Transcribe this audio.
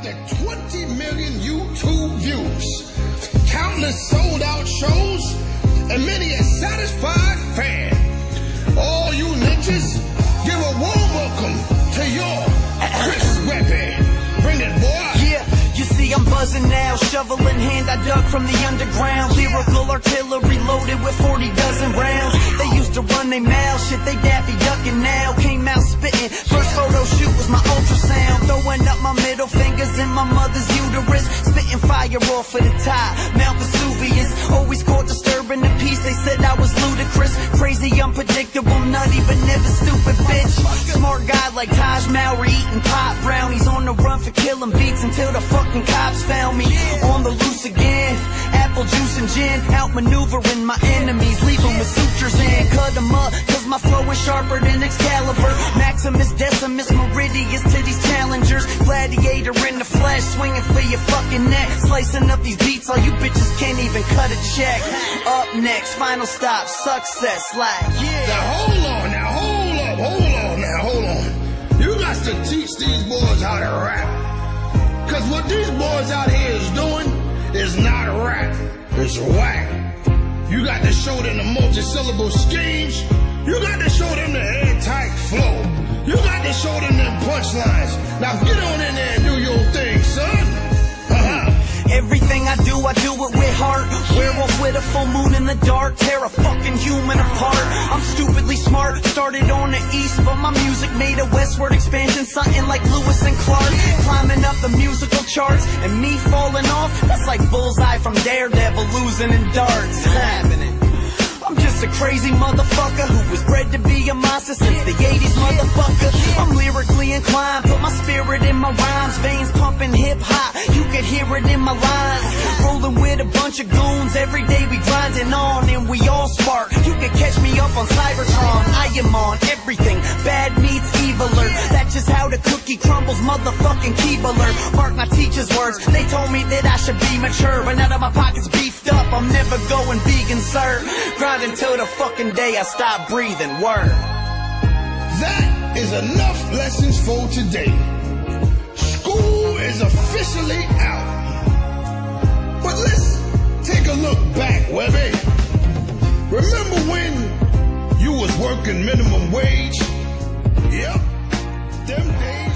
After 20 million YouTube views, countless sold-out shows, and many a satisfied fan, all you ninjas, give a warm welcome to your Chris Webby. Bring it, boy. Yeah, you see I'm buzzing now, shovel in hand I dug from the underground. Lyrical artillery loaded with 40 dozen rounds. They used to run their mouths, shit they daffy ducking now. Came out spitting, first photo shoot was my ultrasound. Throwing up my middle fingers in my mother's uterus. Spitting fire off of the top, Mount Vesuvius. Always caught disturbing the peace, they said I was ludicrous. Crazy, unpredictable, nutty, but never stupid, bitch. Smart guy like Taj Mowry, eating pop brownies. On the run for killing beats until the fucking cops found me. On the loose again, apple juice and gin, outmaneuvering my enemies, leave them with sutures in. Cut them up, cause my flow is sharper than Excalibur. Maximus Decimus Meridius to these challengers. Gladiator in the flesh, swinging for your fucking neck. Slicing up these beats, all you bitches can't even cut a check. Up next, final stop, success, like, yeah. Now hold on, hold on. You got to teach these boys how to rap. Cause what these boys out here is doing is not rap, it's whack. You got to show them the multi-syllable schemes. You got to show them the airtight flow. You got to show them them punchlines. Now get on in there and do your thing, son. Everything I do it with heart. Werewolf with a full moon in the dark, tear a fucking human apart. I'm stupidly smart, started on the east, but my music made a westward expansion, something like Lewis and Clark. Climbing up the musical charts, and me falling off, that's like Bullseye from Daredevil losing in darts. Happening. I'm just a crazy motherfucker who was bred to be a monster since the 80s, motherfucker. I'm lyrically inclined, put my spirit in my rhymes, veins pumping hip-hop, you can hear it in my lines. Rolling with a bunch of goons, every day we grinding on, and we all spark. You can catch me up on Cybertron, I am on everything, bad meets eviler. That's just how the cookie crumbles, motherfucking Keebler. Mark my teacher's words, they told me that I should be mature, but now that my pocket's beefed up, I'm never going vegan, sir. Until the fucking day I stop breathing, word. That is enough lessons for today. School is officially out. But let's take a look back, Webby. Remember when you was working minimum wage? Yep, them days.